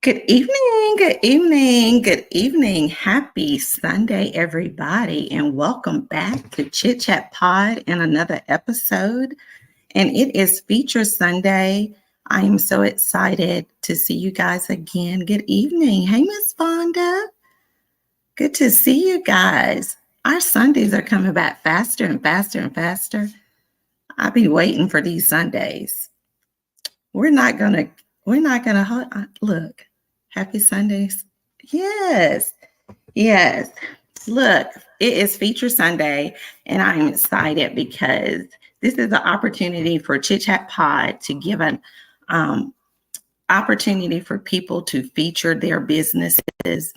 Good evening, good evening, good evening. Happy Sunday, everybody, and welcome back to Chit Chat Pod and another episode. And it is Feature Sunday. I am so excited to see you guys again. Good evening. Hey, Miss Fonda. Good to see you guys. Our Sundays are coming back faster and faster and faster. I'll be waiting for these Sundays. We're not gonna, look. Happy Sundays. Yes, yes. Look, it is Feature Sunday, and I am excited because this is an opportunity for Chit Chat Pod to give an opportunity for people to feature their businesses.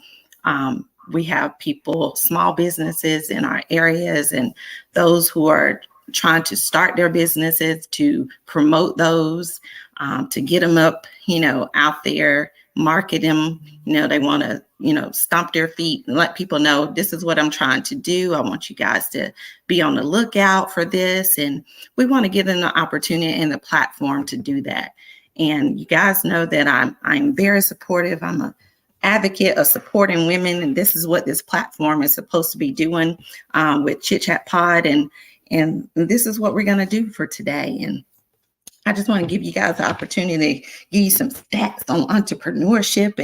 We have people, small businesses in our areas, and those who are trying to start their businesses to promote those, to get them up, out there, market them. They want to, stomp their feet and let people know this is what I'm trying to do. I want you guys to be on the lookout for this. And we want to give them the opportunity and the platform to do that. And you guys know that I'm very supportive. I'm a advocate of supporting women, and this is what this platform is supposed to be doing with Chit Chat Pod, and this is what we're going to do for today. And I just want to give you guys the opportunity to give you some stats on entrepreneurship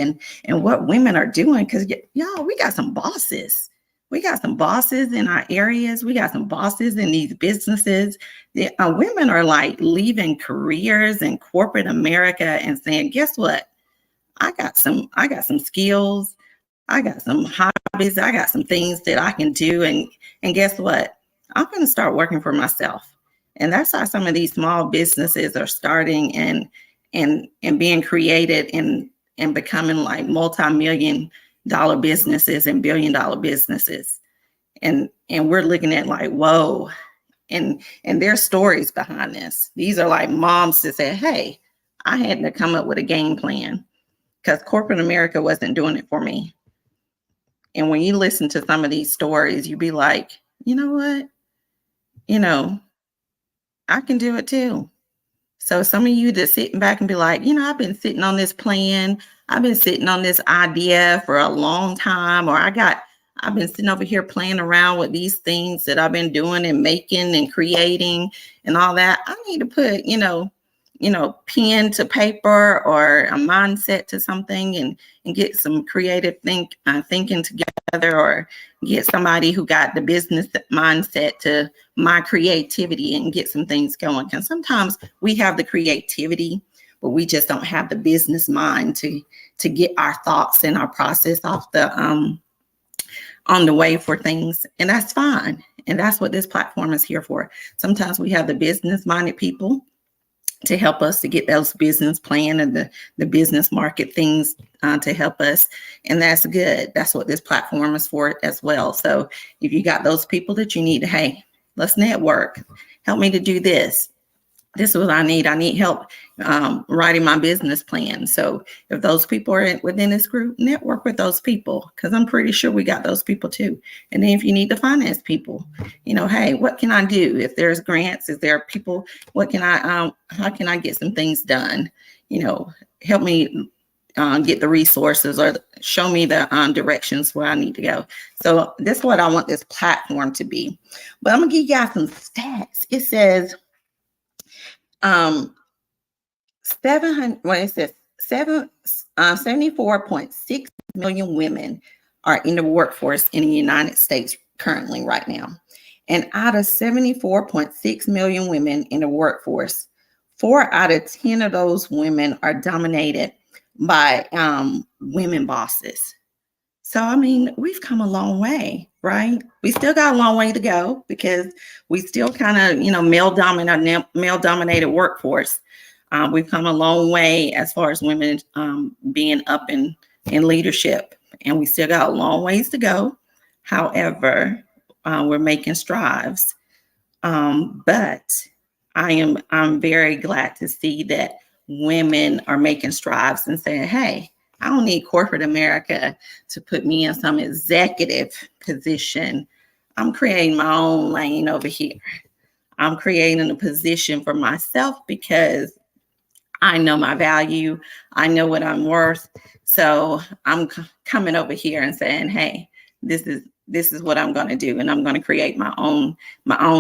and what women are doing, because y'all, we got some bosses. We got some bosses in our areas. We got some bosses in these businesses. The women are like leaving careers in corporate America and saying, guess what? I got some skills. I got some hobbies. I got some things that I can do. And guess what? I'm going to start working for myself. And that's how some of these small businesses are starting and being created and becoming like multi-million-dollar businesses and billion-dollar businesses. And we're looking at like, whoa. And there's stories behind this. These are like moms that say, hey, I had to come up with a game plan, because corporate America wasn't doing it for me. And when you listen to some of these stories, you be like, you know what? I can do it too. So some of you just sitting back and be like, I've been sitting on this plan. I've been sitting on this idea for a long time, or I've been sitting over here playing around with these things that I've been doing and making and creating and all that. I need to put, pen to paper or a mindset to something and get some creative thinking together, or get somebody who got the business mindset to my creativity and get some things going. Because sometimes we have the creativity, but we just don't have the business mind to get our thoughts and our process off the on the way for things. And that's fine. And that's what this platform is here for. Sometimes we have the business minded people to help us to get those business plan and the business market things to help us. And that's good. That's what this platform is for as well. So if you got those people that you need to, hey, let's network, help me to do this. This is what I need. I need help writing my business plan. So if those people are within this group, network with those people, because I'm pretty sure we got those people too. And then if you need to finance people, hey, what can I do? If there's grants, if there are people, what can I, how can I get some things done? Help me get the resources or show me the directions where I need to go. So this is what I want this platform to be. But I'm gonna give you guys some stats. It says, 74.6 million women are in the workforce in the United States currently right now. And out of 74.6 million women in the workforce, 4 out of 10 of those women are dominated by women bosses. So, I mean, we've come a long way, right? We still got a long way to go, because we still kind of, male dominated workforce. We've come a long way as far as women being up in leadership, and we still got a long ways to go. However, we're making strides. But I'm very glad to see that women are making strides and saying, hey, I don't need corporate America to put me in some executive position. I'm creating my own lane over here. I'm creating a position for myself because I know my value. I know what I'm worth. So I'm coming over here and saying, hey, this is what I'm going to do, and I'm going to create my own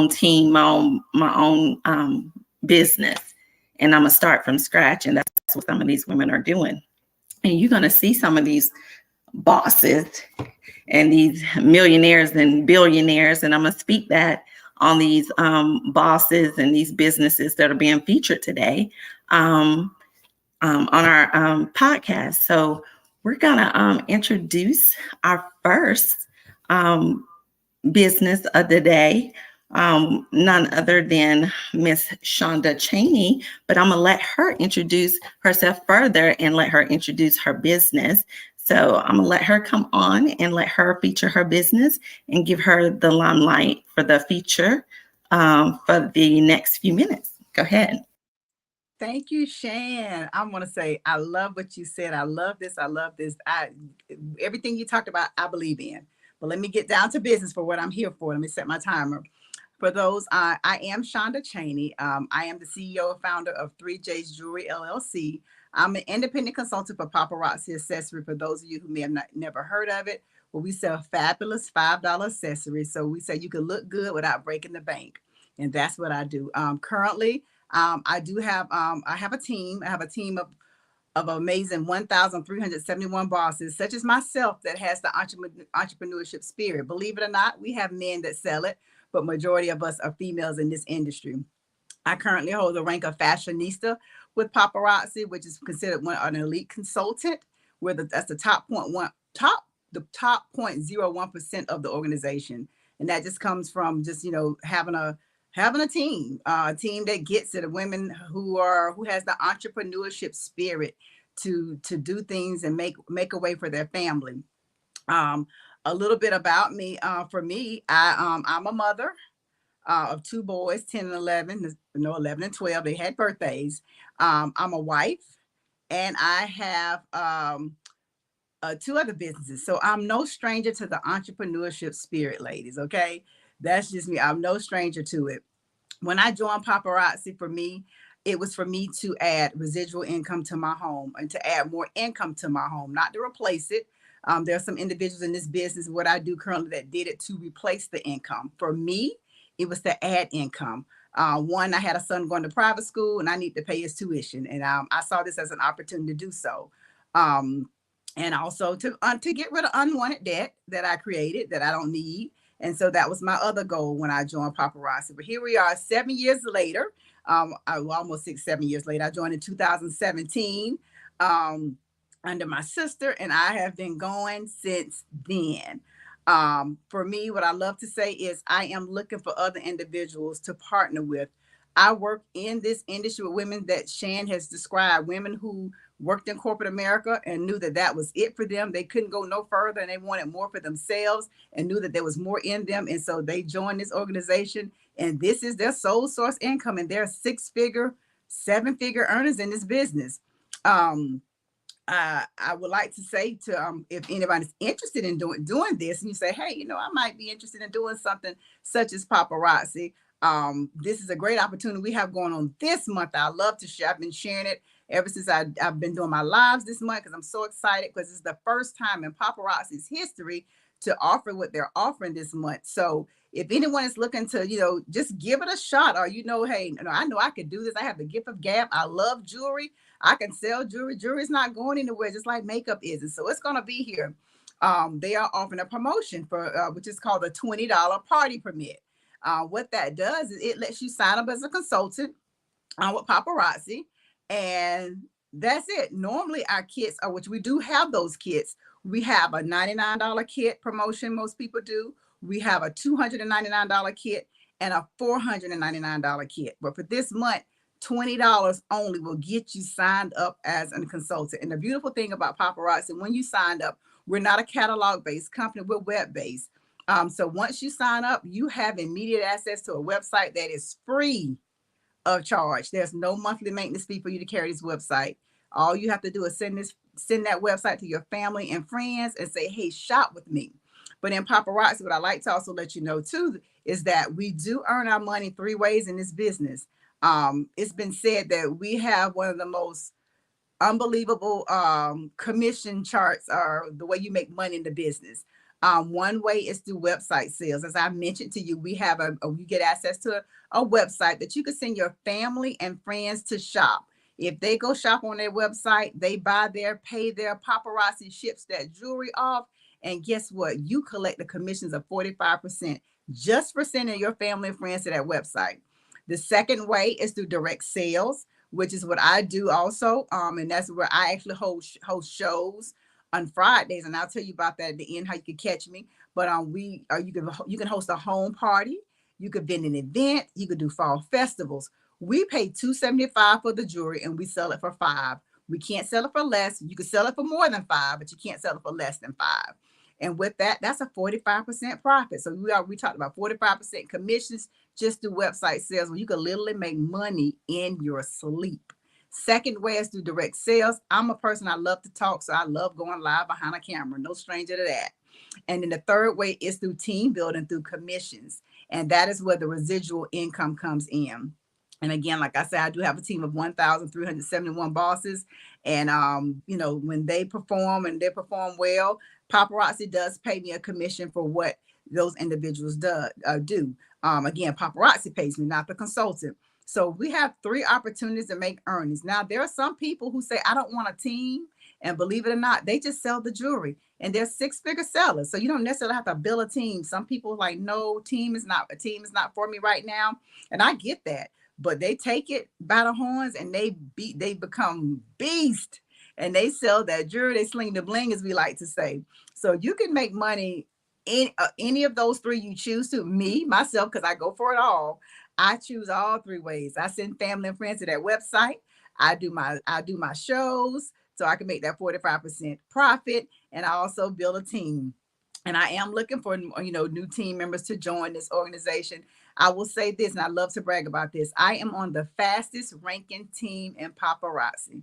team, my own business, and I'm gonna start from scratch. And that's what some of these women are doing. And you're going to see some of these bosses and these millionaires and billionaires, and I'm going to speak that on these bosses and these businesses that are being featured today. On our podcast. So we're going to introduce our first um, business of the day, none other than Miss Shonda Cheney, but I'm going to let her introduce herself further and let her introduce her business. So I'm going to let her come on and let her feature her business and give her the limelight for the feature for the next few minutes. Go ahead. Thank you, Shan. I want to say I love what you said. I love this. I love this. Everything you talked about, I believe in. But let me get down to business for what I'm here for. Let me set my timer. For those, I am Shonda Cheney. I am the CEO and founder of 3J's Jewelry LLC. I'm an independent consultant for paparazzi accessory. For those of you who may have never heard of it, well, we sell fabulous $5 accessories. So we say you can look good without breaking the bank, and that's what I do. Currently, I have a team. I have a team of amazing 1,371 bosses, such as myself, that has the entrepreneurship spirit. Believe it or not, we have men that sell it, but majority of us are females in this industry. I currently hold the rank of fashionista with paparazzi, which is considered an elite consultant, where that's the top 0.01% of the organization. And that just comes from just, having a team that gets it, of women who has the entrepreneurship spirit to do things and make a way for their family. Um, a little bit about me. For me, I'm a mother of two boys, 10 and 11, no, 11 and 12. They had birthdays. I'm a wife, and I have two other businesses. So I'm no stranger to the entrepreneurship spirit, ladies. Okay. That's just me. I'm no stranger to it. When I joined paparazzi, for me, it was for me to add residual income to my home and to add more income to my home, not to replace it. There are some individuals in this business, what I do currently, that did it to replace the income. For me, it was to add income. One, I had a son going to private school and I need to pay his tuition. And I saw this as an opportunity to do so. Um, and also to get rid of unwanted debt that I created that I don't need. And so that was my other goal when I joined paparazzi. But here we are 7 years later. Almost 6, 7 years later. I joined in 2017 under my sister, and I have been going since then. For me, what I love to say is I am looking for other individuals to partner with. I work in this industry with women that Shan has described, women who worked in corporate America and knew that that was it for them. They couldn't go no further and they wanted more for themselves and knew that there was more in them. And so they joined this organization, and this is their sole source income, and they're 6-figure, 7-figure earners in this business. Um, I would like to say to if anybody's interested in doing this, and you say, hey, I might be interested in doing something such as paparazzi. This is a great opportunity we have going on this month. I love to share. I've been sharing it ever since I've been doing my lives this month, because I'm so excited, because it's the first time in paparazzi's history to offer what they're offering this month. So if anyone is looking to, just give it a shot, or, hey, I know I could do this. I have the gift of gab. I love jewelry. I can sell jewelry. Jewelry is not going anywhere, just like makeup is. And so it's going to be here. They are offering a promotion for which is called the $20 party permit. What that does is it lets you sign up as a consultant with paparazzi, and that's it. Normally our kits, which we do have those kits, we have a $99 kit promotion. Most people do. We have a $299 kit and a $499 kit. But for this month, $20 only will get you signed up as a consultant. And the beautiful thing about paparazzi, when you signed up, we're not a catalog-based company. We're web-based. So once you sign up, you have immediate access to a website that is free of charge. There's no monthly maintenance fee for you to carry this website. All you have to do is send that website to your family and friends and say, hey, shop with me. But in paparazzi, what I like to also let you know too is that we do earn our money 3 ways in this business. It's been said that we have one of the most unbelievable commission charts, or the way you make money in the business. One way is through website sales. As I mentioned to you, we have you get access to a website that you can send your family and friends to shop. If they go shop on their website, they buy their, pay their, paparazzi ships that jewelry off. And guess what? You collect the commissions of 45% just for sending your family and friends to that website. The second way is through direct sales, which is what I do also. And that's where I actually host shows on Fridays, and I'll tell you about that at the end, how you can catch me. But you can host a home party, you could vend an event, you could do fall festivals. We pay $275 for the jewelry, and we sell it for $5. We can't sell it for less. You can sell it for more than $5, but you can't sell it for less than $5. And with that, that's a 45% profit. So we talked about 45% commissions just through website sales, where you can literally make money in your sleep. Second way is through direct sales. I'm a person, I love to talk, so I love going live behind a camera. No stranger to that. And then the third way is through team building, through commissions. And that is where the residual income comes in. And again, like I said, I do have a team of 1,371 bosses. And when they perform and they perform well, paparazzi does pay me a commission for what those individuals do. Again, paparazzi pays me, not the consultant. So we have 3 opportunities to make earnings. Now, there are some people who say, I don't want a team. And believe it or not, they just sell the jewelry, and they're 6-figure sellers. So you don't necessarily have to build a team. Some people are like, no, a team is not for me right now. And I get that, but they take it by the horns and they become beast, and they sell that jewelry. They sling the bling, as we like to say. So you can make money in any of those 3 you choose to. Me, myself, because I go for it all. I choose all 3 ways. I send family and friends to that website. I do my shows so I can make that 45% profit, and I also build a team. And I am looking for new team members to join this organization. I will say this, and I love to brag about this. I am on the fastest ranking team in paparazzi.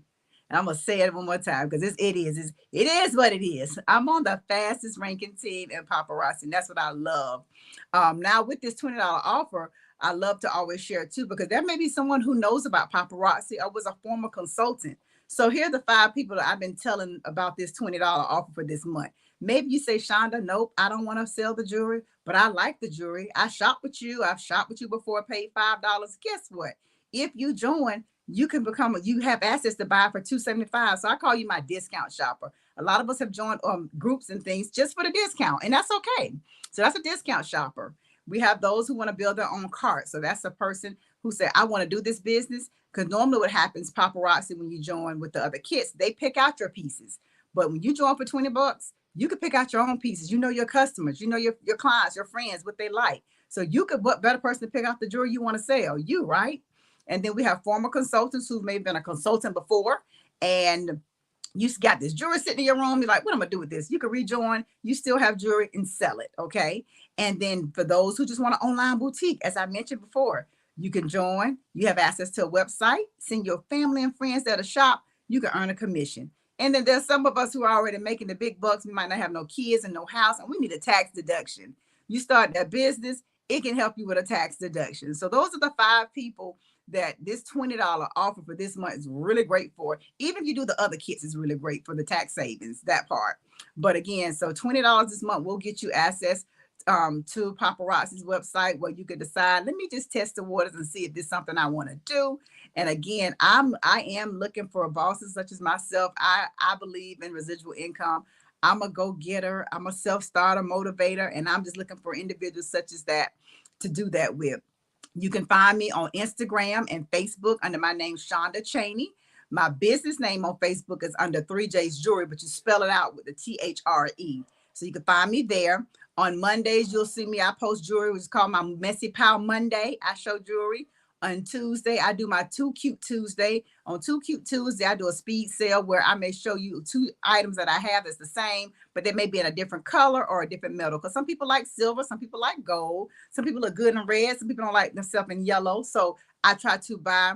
And I'm gonna say it one more time, because it is what it is. I'm on the fastest ranking team in paparazzi, and that's what I love. Now with this $20 offer, I love to always share too, because there may be someone who knows about paparazzi or was a former consultant. So here are the 5 people that I've been telling about this $20 offer for this month. Maybe you say, Shonda, nope, I don't want to sell the jewelry, but I like the jewelry. I shop with you. I've shopped with you before, paid $5. Guess what? If you join, you have access to buy for $275. So I call you my discount shopper. A lot of us have joined groups and things just for the discount, and that's okay. So that's a discount shopper. We have those who want to build their own cart. So that's a person who said, I want to do this business. Because normally what happens, paparazzi, when you join with the other kits, they pick out your pieces. But when you join for $20, you can pick out your own pieces. You know your customers, you know your clients, your friends, what they like. So what better person to pick out the jewelry you want to sell? You, right? And then we have former consultants who may have been a consultant before, and you got this jewelry sitting in your room. You're like, what am I gonna do with this? You can rejoin. You still have jewelry and sell it. Okay. And then for those who just want an online boutique, as I mentioned before, you can join. You have access to a website. Send your family and friends there to shop. You can earn a commission. And then there's some of us who are already making the big bucks. We might not have no kids and no house, and we need a tax deduction. You start that business, it can help you with a tax deduction. So those are the 5 people that this $20 offer for this month is really great for. Even if you do the other kits, it's really great for the tax savings, that part. But again, so $20 this month will get you access to paparazzi's website, where you can decide, let me just test the waters and see if this is something I want to do. And again, I am looking for bosses such as myself. I believe in residual income. I'm a go-getter. I'm a self-starter motivator, and I'm just looking for individuals such as that to do that with. You can find me on Instagram and Facebook under my name, Shonda Chaney. My business name on Facebook is under 3J's Jewelry, but you spell it out with the THRE. So you can find me there. On Mondays, you'll see me. I post jewelry, which is called my Messy Pal Monday. I show jewelry. On Tuesday, I do my Too Cute Tuesday. On Too Cute Tuesday, I do a speed sale where I may show you 2 items that I have that's the same, but they may be in a different color or a different metal. Because some people like silver, some people like gold, some people look good in red, some people don't like themselves in yellow. So I try to buy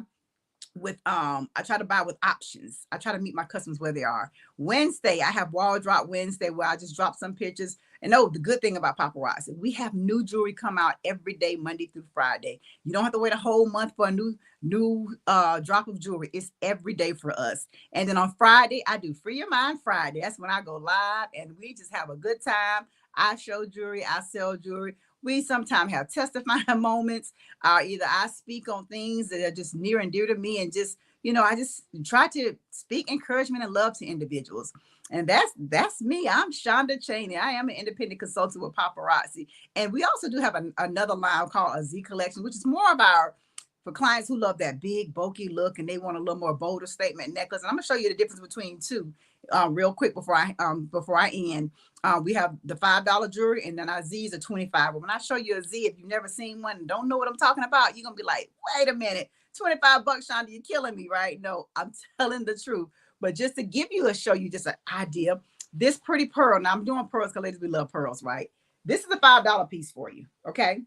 I try to buy with options. I try to meet my customers where they are. Wednesday, I have wall drop Wednesday where I just drop some pictures. And oh, the good thing about paparazzi, we have new jewelry come out every day, Monday through Friday. You don't have to wait a whole month for a new drop of jewelry. It's every day for us. And then on Friday, I do Free Your Mind Friday. That's when I go live and we just have a good time. I show jewelry, I sell jewelry. We sometimes have testifying moments. Either I speak on things that are just near and dear to me, and just, I just try to speak encouragement and love to individuals. And that's me. I'm Shonda Cheney. I am an independent consultant with paparazzi. And we also do have another line called a Z collection, which is more of our for clients who love that big bulky look and they want a little more bolder statement necklace. And I'm gonna show you the difference between two real quick before I end. We have the $5 jewelry, and then our Z's are 25. But when I show you a Z, if you've never seen one and don't know what I'm talking about, you're gonna be like, wait a minute, 25 bucks, Shonda, you're killing me, right? No, I'm telling the truth. But just to give you show you just an idea, this pretty pearl. Now I'm doing pearls because ladies, we love pearls, right? This is a $5 piece for you, okay?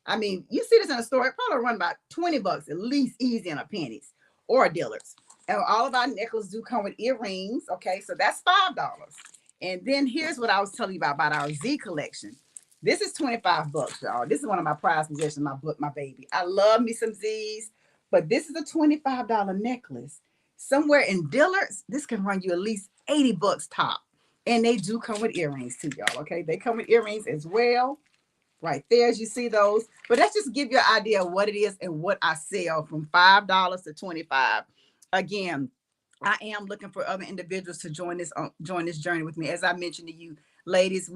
I mean, you see this in a store, it probably run about 20 bucks, at least easy in a pennies or a dealer's. And all of our necklaces do come with earrings. Okay, so that's $5. And then here's what I was telling you about our Z collection. This is 25 bucks, y'all. This is one of my prized possessions, my book, my baby. I love me some Z's, but this is a $25 necklace. Somewhere in Dillard's, this can run you at least 80 bucks top. And they do come with earrings too, y'all. Okay, they come with earrings as well. Right there, as you see those. But let's just give you an idea of what it is and what I sell from $5 to 25. Again, I am looking for other individuals to join this journey with me. As I mentioned to you, ladies,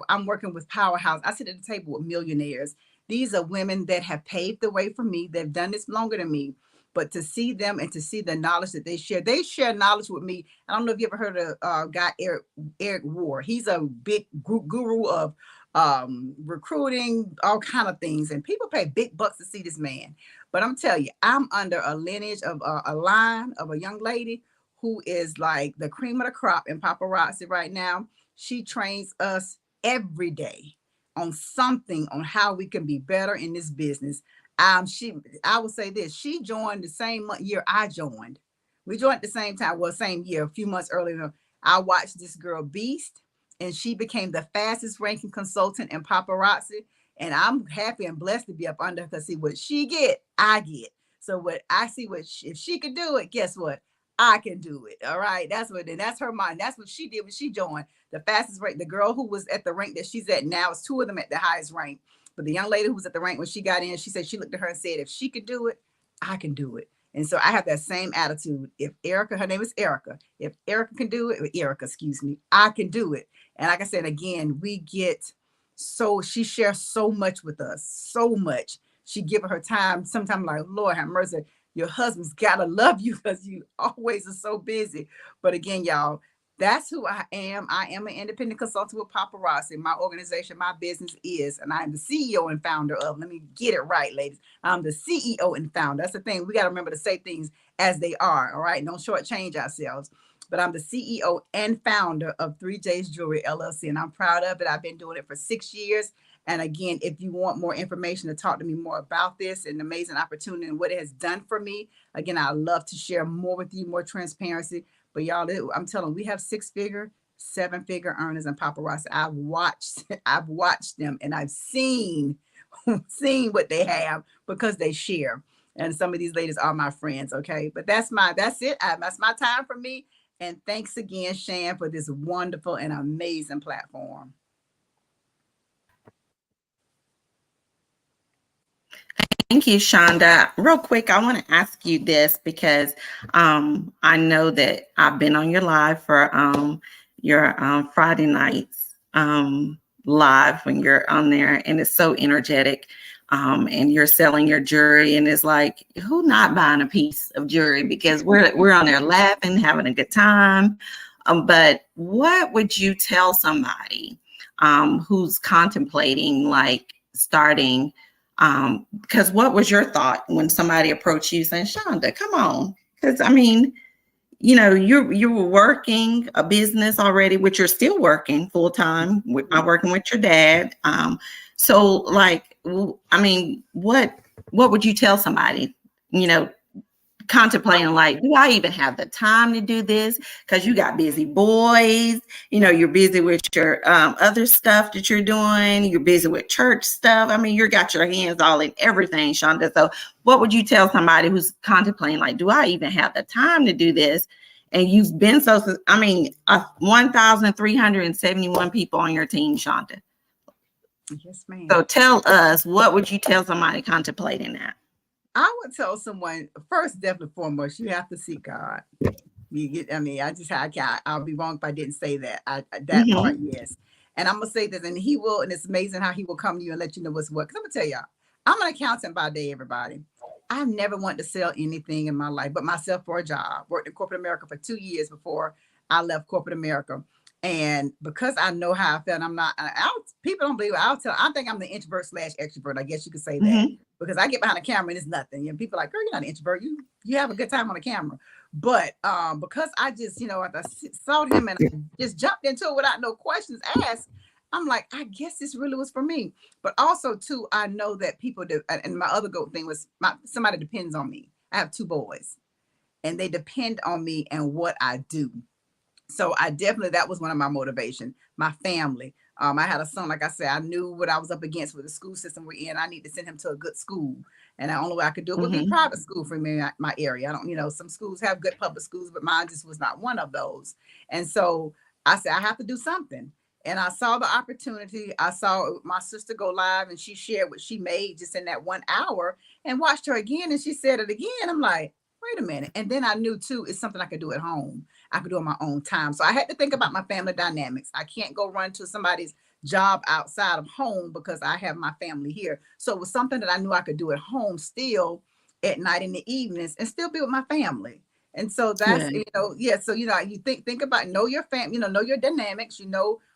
I'm working with Powerhouse. I sit at the table with millionaires. These are women that have paved the way for me. They've done this longer than me. But to see them and to see the knowledge that they share knowledge with me. I don't know if you ever heard of guy Eric Ward. He's a big guru of recruiting, all kind of things, and people pay big bucks to see this man. But I'm telling you, I'm under a lineage of a line of a young lady who is like the cream of the crop in paparazzi right now. She trains us every day on something on how we can be better in this business. I would say this, she joined the same year I joined. We joined at the same time, well, same year, a few months earlier. I watched this girl Beast, and she became the fastest ranking consultant in paparazzi. And I'm happy and blessed to be up under her, because see what she get, I get. So what I see, if she could do it, guess what? I can do it. All right. That's her mind. That's what she did when she joined the fastest rank. The girl who was at the rank that she's at now, is two of them at the highest rank. But the young lady who was at the rank when she got in, she said she looked at her and said, if she could do it, I can do it. And so I have that same attitude. If Erica, her name is Erica. If Erica can do it, Erica, excuse me, I can do it. And like I said, again, she shares so much with us, so much. She give her time. Sometimes like, Lord have mercy, your husband's gotta love you because you always are so busy. But again, y'all, that's who I am. I am an independent consultant with paparazzi. My organization, my business is, and I am the CEO and founder of, let me get it right, ladies. I'm the CEO and founder. That's the thing. We got to remember to say things as they are. All right. Don't shortchange ourselves. But I'm the CEO and founder of 3J's Jewelry LLC, and I'm proud of it. I've been doing it for 6 years. And again, if you want more information to talk to me more about this and amazing opportunity and what it has done for me, again, I'd love to share more with you, more transparency. But y'all, I'm telling you, we have 6-figure, 7-figure earners in paparazzi. I've watched them, and I've seen what they have because they share. And some of these ladies are my friends. Okay. But that's it. That's my time for me. And thanks again, Shan, for this wonderful and amazing platform. Thank you, Shonda. Real quick, I want to ask you this because I know that I've been on your live for your Friday nights live when you're on there, and it's so energetic. And you're selling your jewelry, and it's like, who not buying a piece of jewelry, because we're on there laughing, having a good time. But what would you tell somebody who's contemplating like starting? Because what was your thought when somebody approached you saying, Shonda, come on? Because I mean, you were working a business already, which you're still working full time, working with your dad. So like, I mean, what would you tell somebody, contemplating like, do I even have the time to do this? Because you got busy boys, you're busy with your other stuff that you're doing, you're busy with church stuff. I mean, you got your hands all in everything, Shonda. So what would you tell somebody who's contemplating like, do I even have the time to do this? And you've been 1,371 people on your team, Shonda. Yes, ma'am. So tell us, what would you tell somebody contemplating that? I would tell someone first, definitely foremost, you have to seek God. I'll be wrong if I didn't say that. That part, yes. And I'm gonna say this, and he will, and it's amazing how he will come to you and let you know what's what. Because I'm gonna tell y'all, I'm an accountant by day, everybody. I've never wanted to sell anything in my life but myself for a job. Worked in corporate America for 2 years before I left corporate America. And because I know how I felt, people don't believe it. I think I'm the introvert / extrovert. I guess you could say that because I get behind the camera and it's nothing. And people are like, girl, you're not an introvert. You have a good time on the camera. But because I just, I saw him and I just jumped into it without no questions asked. I'm like, I guess this really was for me. But also, too, I know that people do. And my other goat thing was somebody depends on me. I have 2 boys and they depend on me and what I do. So that was one of my motivation, my family. I had a son, like I said, I knew what I was up against with the school system we're in. I need to send him to a good school. And the only way I could do it would be private school for me, my area. I don't, some schools have good public schools, but mine just was not one of those. And so I said, I have to do something. And I saw the opportunity. I saw my sister go live and she shared what she made just in that 1 hour and watched her again. And she said it again. I'm like, wait a minute. And then I knew too, it's something I could do at home. I could do on my own time. So I had to think about my family dynamics. I can't go run to somebody's job outside of home because I have my family here. So it was something that I knew I could do at home still at night in the evenings and still be with my family. And so that's, So, you think about, know your family, know your dynamics,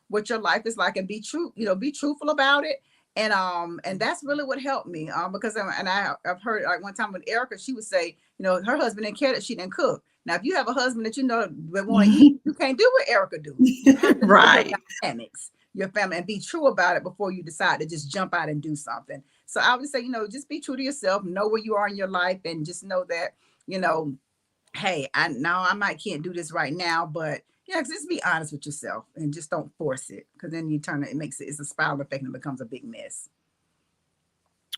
what your life is like and be true, be truthful about it. And that's really what helped me because I've heard like one time with Erica, she would say, her husband didn't care that she didn't cook. Now, if you have a husband that that want to eat, you can't do what Erica do. You have to know your dynamics, your family, and be true about it before you decide to just jump out and do something. So I would say, just be true to yourself, know where you are in your life, and just know that, hey, I might can't do this right now, but just be honest with yourself and just don't force it because then it's a spiral effect and it becomes a big mess.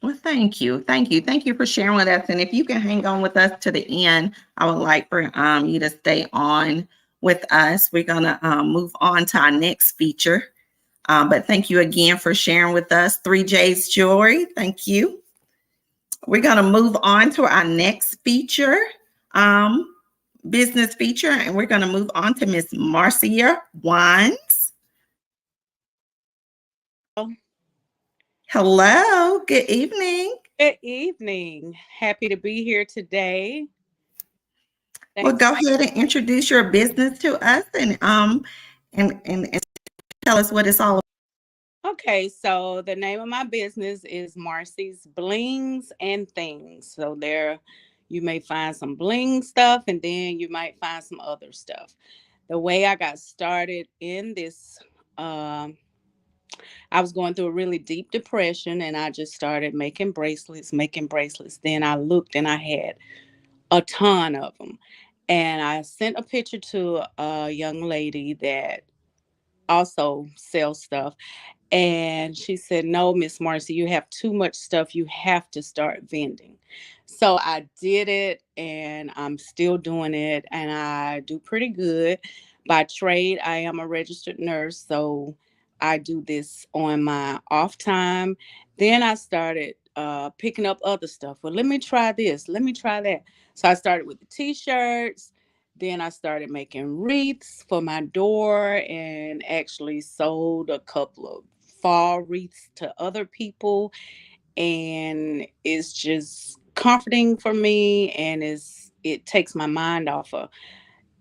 Well, thank you. Thank you. Thank you for sharing with us. And if you can hang on with us to the end, I would like for you to stay on with us. We're going to move on to our next feature. But thank you again for sharing with us. 3J's Jewelry. Thank you. We're going to move on to our next feature, business feature, and we're going to move on to Miss Marcia Wines. Hello, good evening. Good evening. Happy to be here today. Well, go ahead and introduce your business to us and tell us what it's all about. Okay, so the name of my business is Marcy's Blings and Things. So there you may find some bling stuff and then you might find some other stuff. The way I got started in this, I was going through a really deep depression and I just started making bracelets. Then I looked and I had a ton of them. And I sent a picture to a young lady that also sells stuff. And she said, no, Miss Marcy, you have too much stuff. You have to start vending. So I did it and I'm still doing it. And I do pretty good. By trade, I am a registered nurse. So I do this on my off time. Then I started picking up other stuff. Well, let me try this. Let me try that. So I started with the t-shirts. Then I started making wreaths for my door and actually sold a couple of fall wreaths to other people. And it's just comforting for me and it takes my mind off of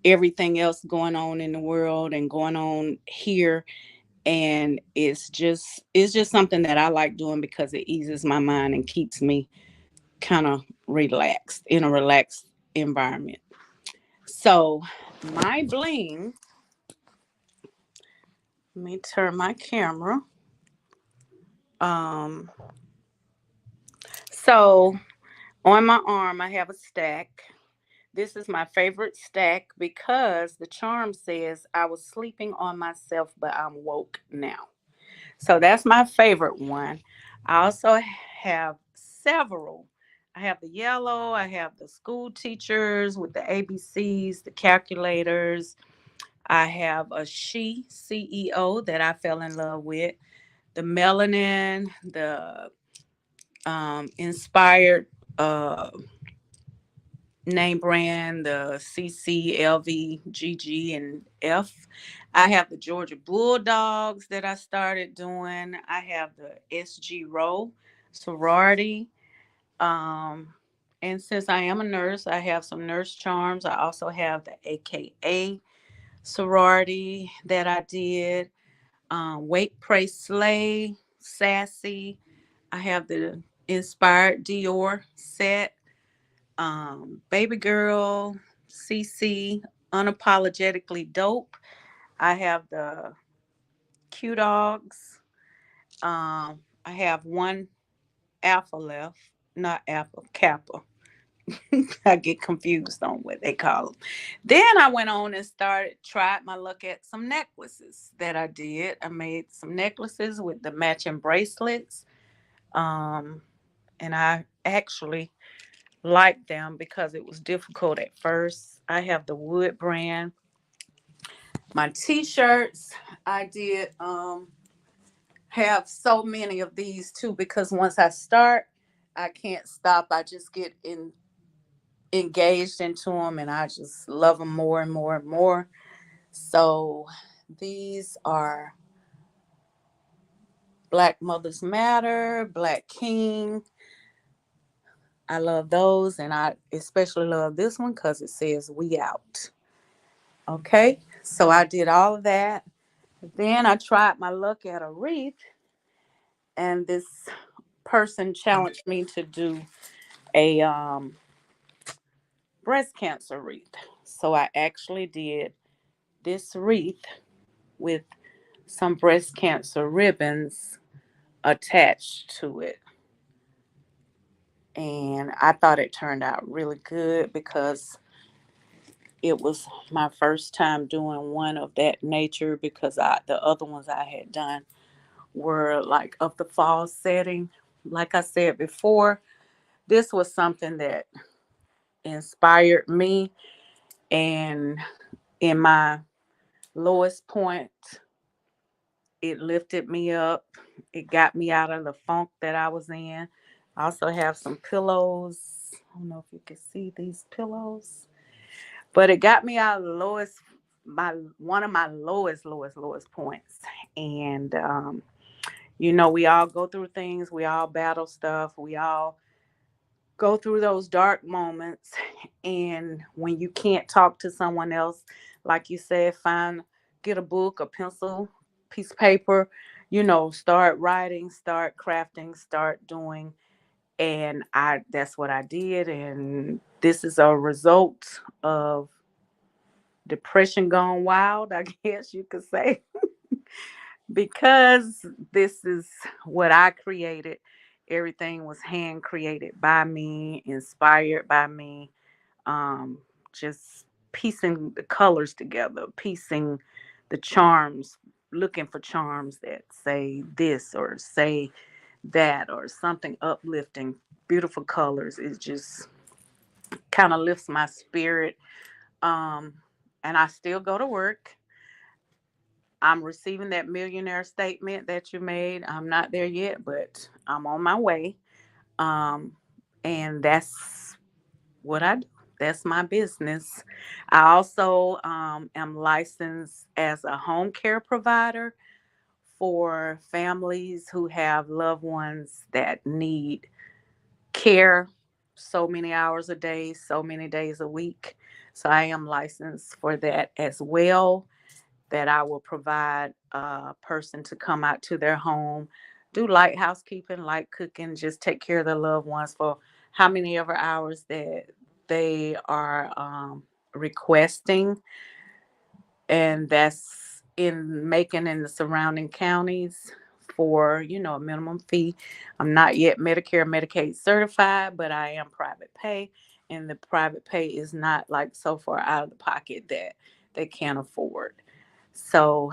everything else going on in the world and going on here. And it's just something that I like doing because it eases my mind and keeps me kind of relaxed in a relaxed environment. So my bling, let me turn my camera. So on my arm, I have a stack This is my favorite stack because the charm says, I was sleeping on myself, but I'm woke now. So that's my favorite one. I also have several. I have the yellow, I have the school teachers with the ABCs, the calculators. I have a she CEO that I fell in love with, the melanin, the inspired name brand, the CC, LV, GG, and F. I have the Georgia Bulldogs that I started doing. I have the SG Row sorority. Um, and since I am a nurse, I have some nurse charms. I also have the AKA sorority that I did. Wait, Pray, Slay, Sassy. I have the Inspired Dior set. Baby Girl, CC, Unapologetically Dope. I have the Q Dogs. I have one Alpha left, not Alpha, Kappa. I get confused on what they call them. Then I went on and tried my luck at some necklaces that I did. I made some necklaces with the matching bracelets. Um, and I actually liked them because it was difficult at first. I have the Wood brand. My t-shirts, I did have so many of these too because once I start, I can't stop. I just get engaged into them and I just love them more and more and more. So these are Black Mothers Matter, Black King. I love those and I especially love this one because it says we out. Okay, so I did all of that. Then I tried my luck at a wreath, and this person challenged me to do a breast cancer wreath. So I actually did this wreath with some breast cancer ribbons attached to it. And I thought it turned out really good because it was my first time doing one of that nature because the other ones I had done were like of the fall setting. Like I said before, this was something that inspired me. And in my lowest point, it lifted me up. It got me out of the funk that I was in. I also have some pillows. I don't know if you can see these pillows, but it got me out of the lowest, my one of my lowest points. And we all go through things. We all battle stuff. We all go through those dark moments. And when you can't talk to someone else, like you said, get a book, a pencil, piece of paper, start writing, start crafting, start doing. And that's what I did. And this is a result of depression gone wild, I guess you could say. Because this is what I created. Everything was hand created by me, inspired by me. Um, just piecing the colors together, piecing the charms, looking for charms that say this or say that or something uplifting. Beautiful colors. It just kind of lifts my spirit. Um, and I still go to work. I'm receiving that millionaire statement that you made. I'm not there yet, but I'm on my way. Um, and that's what I do. That's my business. I also am licensed as a home care provider for families who have loved ones that need care so many hours a day, so many days a week. So I am licensed for that as well, that I will provide a person to come out to their home, do light housekeeping, light cooking, just take care of their loved ones for how many ever hours that they are requesting. And that's in Macon and the surrounding counties for, a minimum fee. I'm not yet Medicare, Medicaid certified, but I am private pay. and the private pay is not like so far out of the pocket that they can't afford. So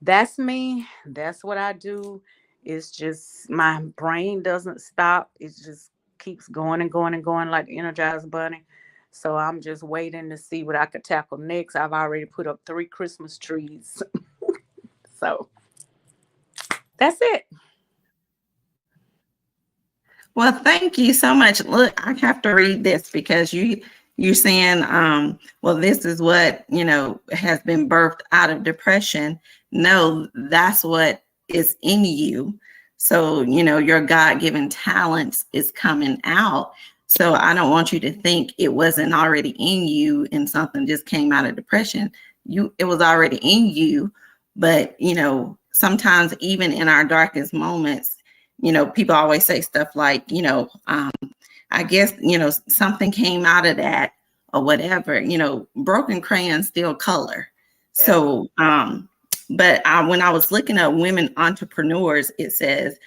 that's me. That's what I do. It's just my brain doesn't stop. It just keeps going and going and going like the Energized Bunny. So I'm just waiting to see what I could tackle next. I've already put up 3 Christmas trees. So that's it. Well, thank you so much. Look, I have to read this because you're saying, well, this is what, has been birthed out of depression. No, that's what is in you. So, your God-given talents is coming out. So I don't want you to think it wasn't already in you and something just came out of depression. It was already in you, but sometimes even in our darkest moments, people always say stuff like, I guess, something came out of that or whatever, broken crayons still color. So, but when I was looking at women entrepreneurs, it says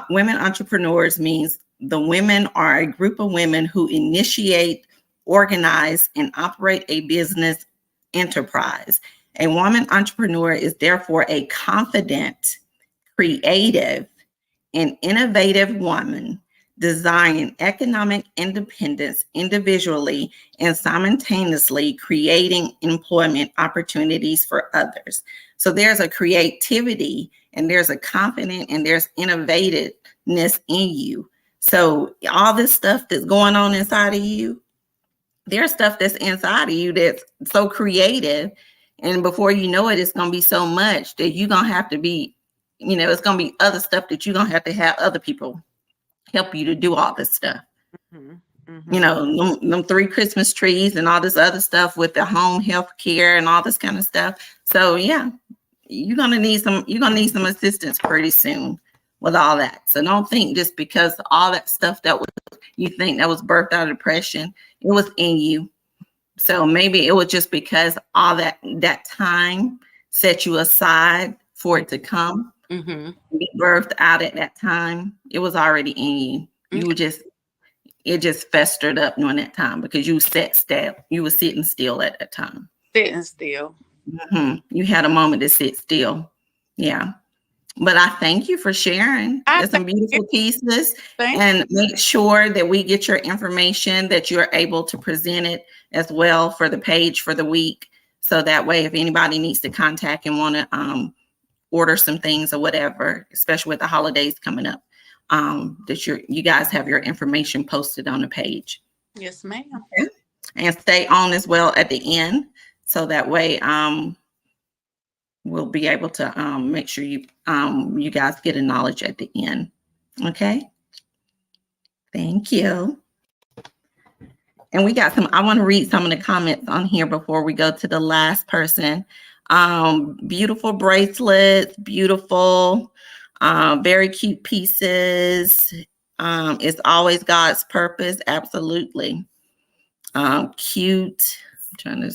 women entrepreneurs means the women are a group of women who initiate, organize, and operate a business enterprise. A woman entrepreneur is therefore a confident, creative, an innovative woman desiring economic independence individually and simultaneously creating employment opportunities for others. So there's a creativity and there's a confidence and there's innovativeness in you. So all this stuff that's going on inside of you, there's stuff that's inside of you that's so creative. And before you know it, it's going to be so much that you're going to have to be, it's going to be other stuff that you're going to have other people help you to do all this stuff. Them 3 Christmas trees and all this other stuff with the home health care and all this kind of stuff. So yeah, you're going to need some assistance pretty soon with all that. So don't think just because all that stuff you think that was birthed out of depression, it was in you. So maybe it was just because all that time set you aside for it to come, be birthed out at that time. It was already in you. It just festered up during that time because you sat still. You were sitting still at that time. Sitting still. You had a moment to sit still. Yeah. But I thank you for sharing. There's some beautiful pieces. And make sure that we get your information, that you're able to present it as well for the page for the week. So that way, if anybody needs to contact and want to order some things or whatever, especially with the holidays coming up, that you guys have your information posted on the page. Yes, ma'am. Okay. And stay on as well at the end. So that way, we'll be able to make sure you guys get a knowledge at the end. Okay. Thank you. And we got I want to read some of the comments on here before we go to the last person. Beautiful bracelets, beautiful, very cute pieces. It's always God's purpose. Absolutely. Cute. I'm trying to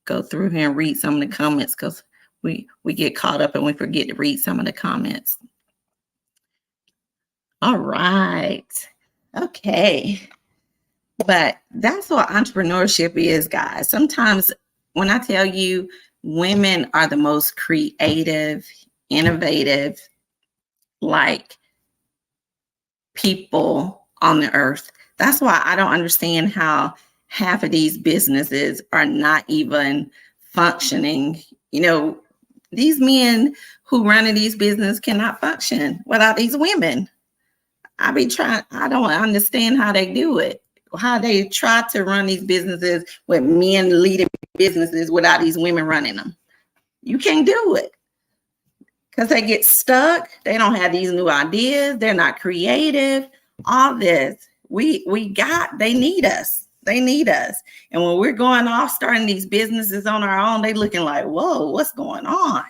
go through here and read some of the comments because we get caught up and we forget to read some of the comments. All right. Okay. But that's what entrepreneurship is, guys. Sometimes when I tell you women are the most creative, innovative, like people on the earth, that's why I don't understand how half of these businesses are not even functioning. These men who run these businesses cannot function without these women. I don't understand how they do it. How they try to run these businesses with men leading businesses without these women running them. You can't do it because they get stuck. They don't have these new ideas. They're not creative. All this. They need us. They need us. And when we're going off starting these businesses on our own, they looking like, whoa, what's going on?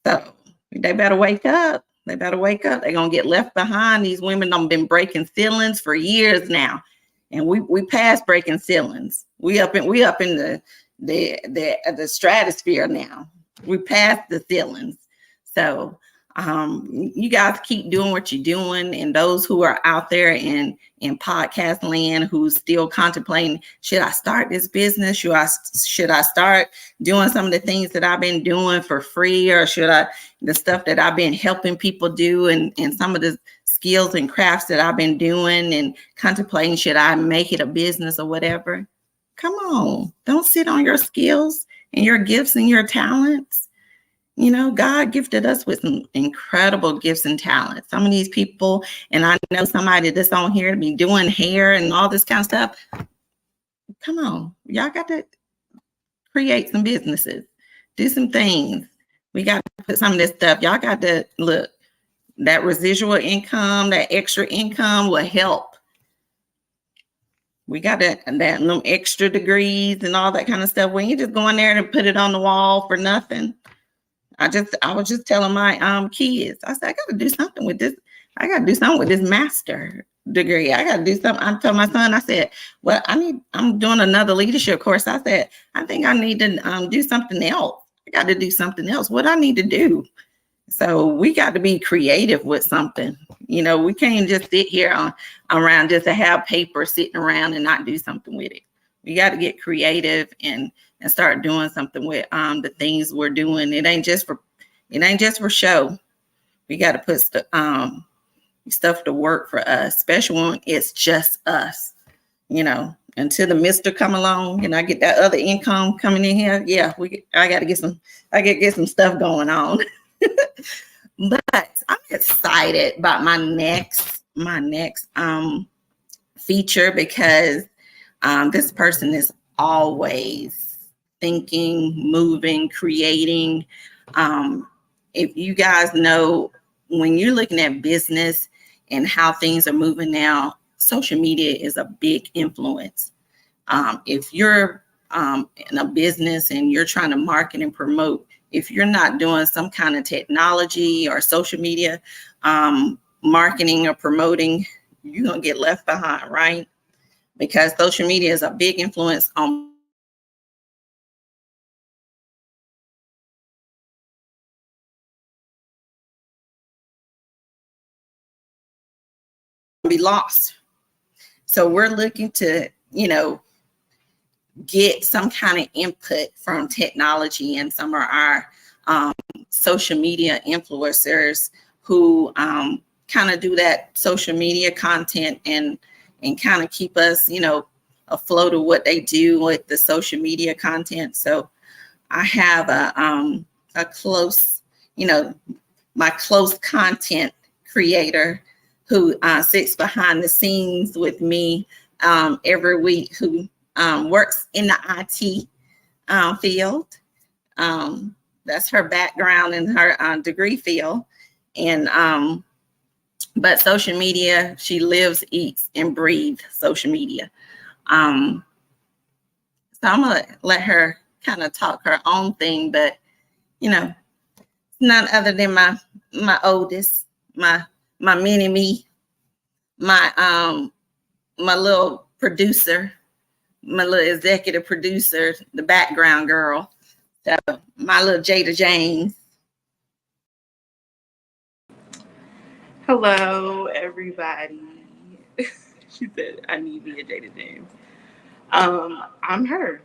So they better wake up. They better wake up. They're going to get left behind. These women have been breaking ceilings for years now. And we past breaking ceilings. We up in the stratosphere now. We passed the ceilings. So You guys keep doing what you're doing, and those who are out there in podcast land who's still contemplating, should I start this business? Should I start doing some of the things that I've been doing for free, or should I the stuff that I've been helping people do, and some of the skills and crafts that I've been doing and contemplating, should I make it a business or whatever? Come on, don't sit on your skills and your gifts and your talents. You know, God gifted us with some incredible gifts and talents. Some of these people, and I know somebody that's on here to be doing hair and all this kind of stuff. Come on, y'all got to create some businesses, do some things. We got to put some of this stuff. Y'all got to look, that residual income, that extra income will help. We got that them extra degrees and all that kind of stuff. When you just go in there and put it on the wall for nothing. I was just telling my kids, I said, I got to do something with this. I got to do something with this master degree. I got to do something. I told my son, I said, well, I'm doing another leadership course. I said, I think I need to do something else. I got to do something else. What I need to do. So we got to be creative with something. You know, we can't just sit here around just to have paper sitting around and not do something with it. We got to get creative and start doing something with the things we're doing. It ain't just for show. We got to put stuff to work for us, especially when it's just us. You know, until the mister come along and I get that other income coming in here. Yeah, I got to get some stuff going on. But I'm excited about my next feature, because this person is always thinking, moving, creating. If you guys know, when you're looking at business and how things are moving now, social media is a big influence. If you're in a business and you're trying to market and promote, if you're not doing some kind of technology or social media marketing or promoting, you're going to get left behind, right? Because social media is a big influence on be lost. So we're looking to, get some kind of input from technology and some of our social media influencers who kind of do that social media content and kind of keep us, afloat of what they do with the social media content. So I have a close, my close content creator who sits behind the scenes with me every week, who works in the IT field. That's her background in her degree field. And but social media, she lives, eats, and breathes social media. So I'm gonna let her kind of talk her own thing, but none other than my oldest, my mini me, my little producer, my little executive producer, the background girl. So my little Jada James. Hello, everybody. She said, I need me a Jada James. I'm her.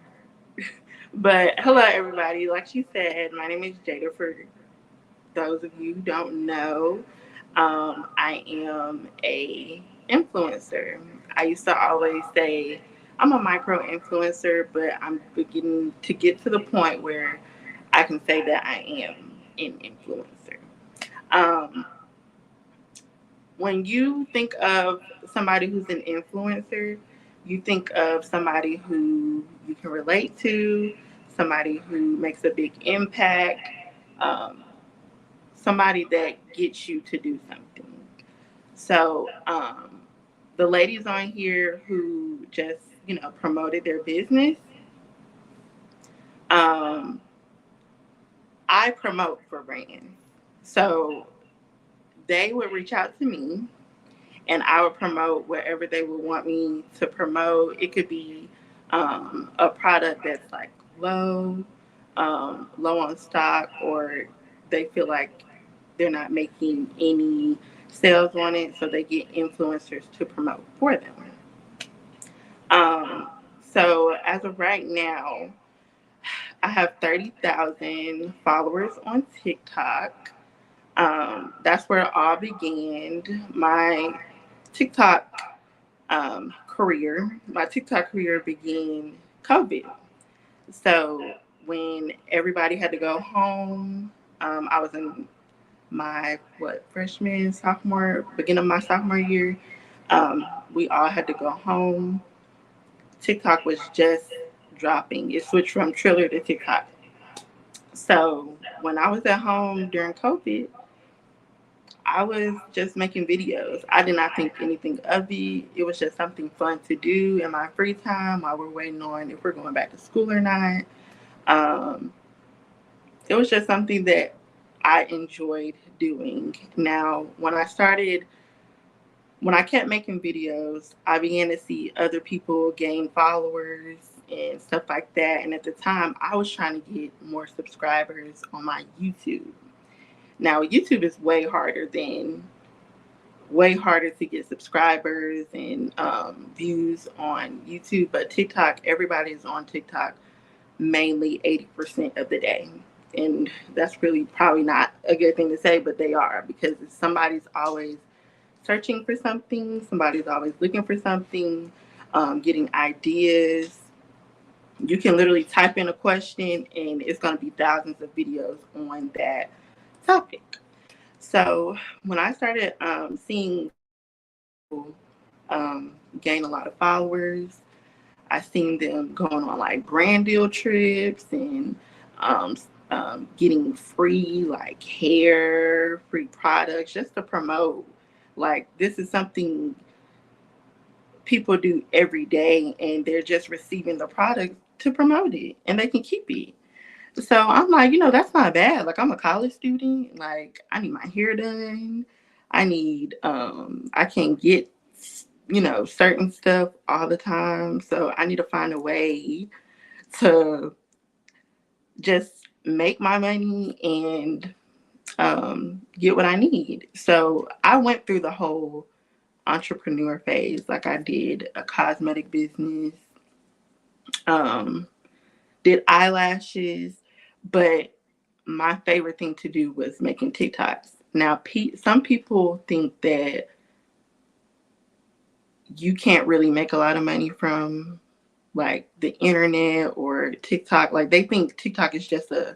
But hello, everybody. Like she said, my name is Jada. For those of you who don't know, I am a influencer. I used to always say I'm a micro influencer, but I'm beginning to get to the point where I can say that I am an influencer. When you think of somebody who's an influencer, you think of somebody who you can relate to, somebody who makes a big impact, somebody that gets you to do something. So the ladies on here who just, promoted their business, I promote for brands. So they would reach out to me and I would promote whatever they would want me to promote. It could be a product that's low on stock, or they feel like they're not making any sales on it, so they get influencers to promote for them. So as of right now, I have 30,000 followers on TikTok. That's where it all began. My TikTok career. My TikTok career began COVID. So when everybody had to go home, I was in my freshman, sophomore, beginning of my sophomore year. We all had to go home. TikTok was just dropping. It switched from Triller to TikTok. So when I was at home during COVID, I was just making videos. I did not think anything of it. It was just something fun to do in my free time while we're waiting on if we're going back to school or not. Um, it was just something that I enjoyed doing. Now, when I kept making videos, I began to see other people gain followers and stuff like that. And at the time, I was trying to get more subscribers on my YouTube. Now, YouTube is way harder to get subscribers and views on YouTube. But TikTok, everybody is on TikTok mainly 80% of the day. And that's really probably not a good thing to say, but they are, because somebody's always searching for something, somebody's always looking for something, getting ideas. You can literally type in a question and it's going to be thousands of videos on that topic. So when I started seeing gain a lot of followers, I seen them going on like brand deal trips and getting free like hair, free products just to promote. Like, this is something people do every day, and they're just receiving the product to promote it, and they can keep it. So I'm like, that's not bad. Like, I'm a college student. Like, I need my hair done. I can't get, certain stuff all the time. So I need to find a way to just make my money and get what I need. So I went through the whole entrepreneur phase. Like, I did a cosmetic business, did eyelashes, but my favorite thing to do was making TikToks. Now, some people think that you can't really make a lot of money from like the internet or TikTok. Like, they think TikTok is just a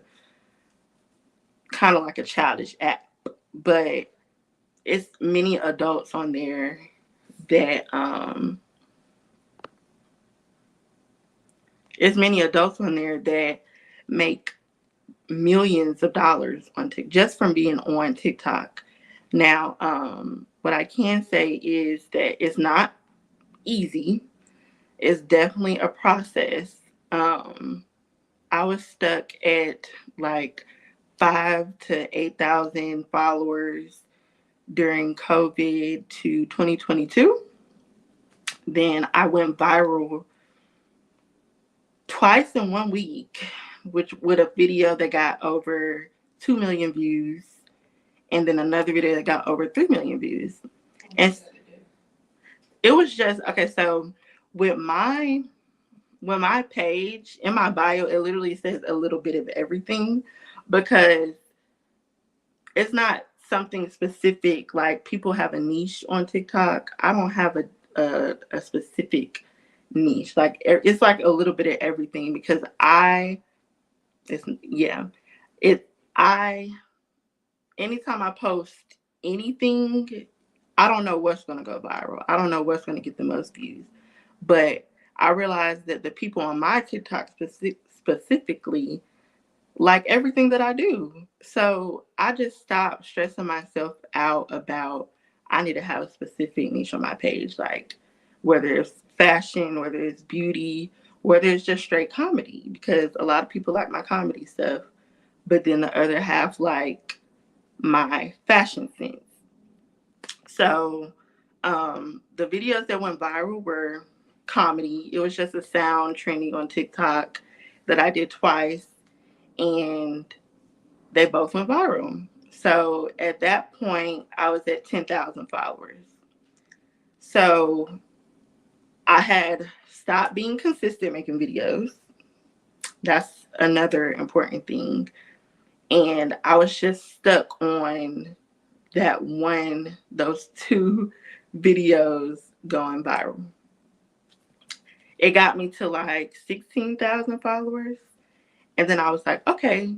kind of like a childish app, but it's many adults on there that make millions of dollars on just from being on TikTok. Now, what I can say is that it's not easy. It's definitely a process. I was stuck at like 5 to 8,000 followers during COVID to 2022. Then I went viral twice in 1 week, which with a video that got over 2 million views, and then another video that got over 3 million views. And it was just, okay, so with my page, in my bio, it literally says a little bit of everything, because it's not something specific. Like, people have a niche on TikTok. I don't have a specific niche. Like, it's like a little bit of everything, because anytime I post anything, I don't know what's going to go viral. I don't know what's going to get the most views. But I realized that the people on my TikTok specifically like everything that I do. So I just stopped stressing myself out about, I need to have a specific niche on my page, like whether it's fashion, whether it's beauty, whether it's just straight comedy, because a lot of people like my comedy stuff, but then the other half like my fashion sense. So the videos that went viral were comedy. It was just a sound trending on TikTok that I did twice, and they both went viral. So at that point, I was at 10,000 followers. So I had stopped being consistent making videos. That's another important thing. And I was just stuck on those two videos going viral. It got me to like 16,000 followers. And then I was like, okay,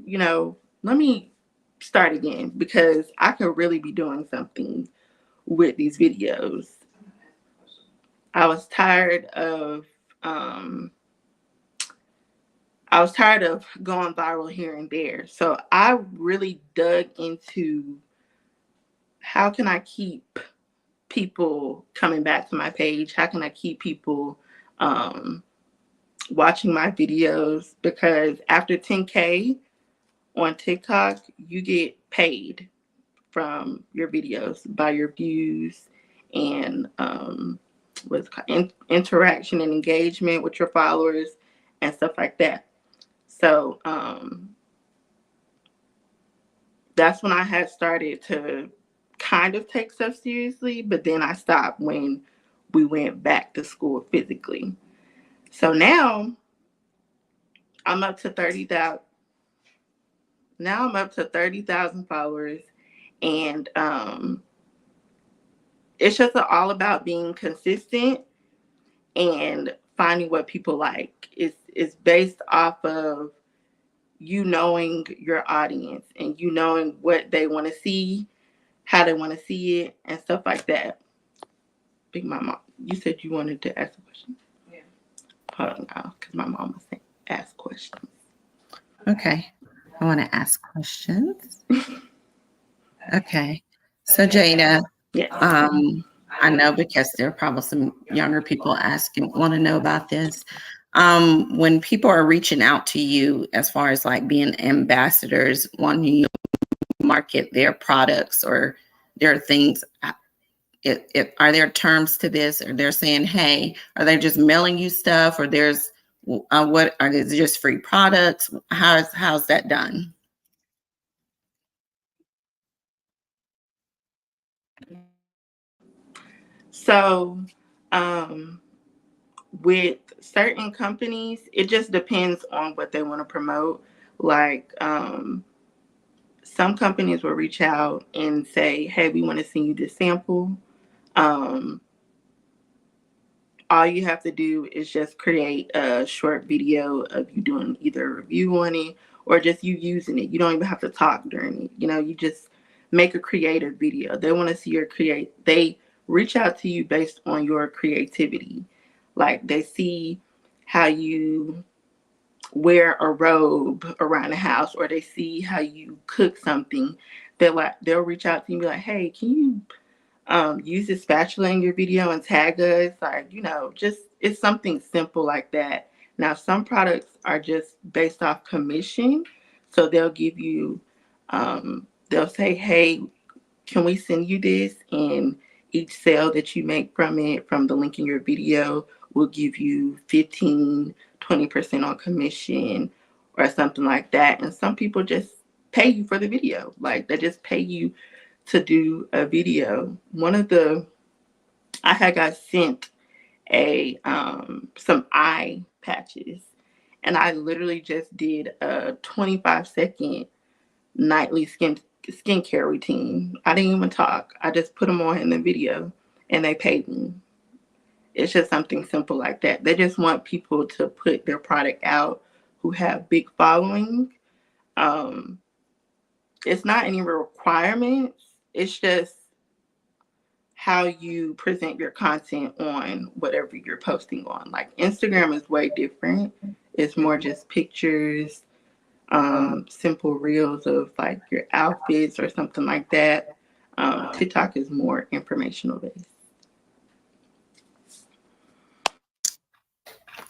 let me start again because I could really be doing something with these videos. I was tired of um, going viral here and there. So I really dug into how can I keep people coming back to my page? How can I keep people watching my videos? Because after 10K on TikTok, you get paid from your videos by your views and interaction and engagement with your followers and stuff like that. So that's when I had started to kind of take stuff seriously, but then I stopped when we went back to school physically. So now I'm up to 30,000. Now I'm up to 30,000 followers, and it's just all about being consistent and finding what people like. It's based off of you knowing your audience and you knowing what they want to see, how they want to see it, and stuff like that. Big Mama, you said you wanted to ask a question. Yeah. Hold on now, because my mom was saying ask questions. Okay. I want to ask questions. Okay. So Jada, Yes. I know because there are probably some younger people want to know about this. When people are reaching out to you as far as like being ambassadors, wanting you to market their products or their things, are there terms to this, or they're saying, hey, are they just mailing you stuff, or there's what are these just free products? How's that done? So, with certain companies, it just depends on what they want to promote. Like, some companies will reach out and say, hey, we want to send you this sample. All you have to do is just create a short video of you doing either a review on it or just you using it. You don't even have to talk during it. You just make a creative video. They want to see they reach out to you based on your creativity. Like they see how you wear a robe around the house, or they see how you cook something. They'll reach out to you and be like, hey, can you use the spatula in your video and tag us, like, just it's something simple like that. Now, some products are just based off commission. So they'll give you, they'll say, hey, can we send you this? And each sale that you make from it, from the link in your video, will give you 15-20% on commission or something like that. And some people just pay you for the video. Like they just pay you to do a video. I had got sent some eye patches, and I literally just did a 25-second nightly skincare routine. I didn't even talk. I just put them on in the video, and they paid me. It's just something simple like that. They just want people to put their product out who have big following. It's not any requirements. It's just how you present your content on whatever you're posting on. Like Instagram is way different. It's more just pictures, simple reels of like your outfits or something like that. TikTok is more informational based.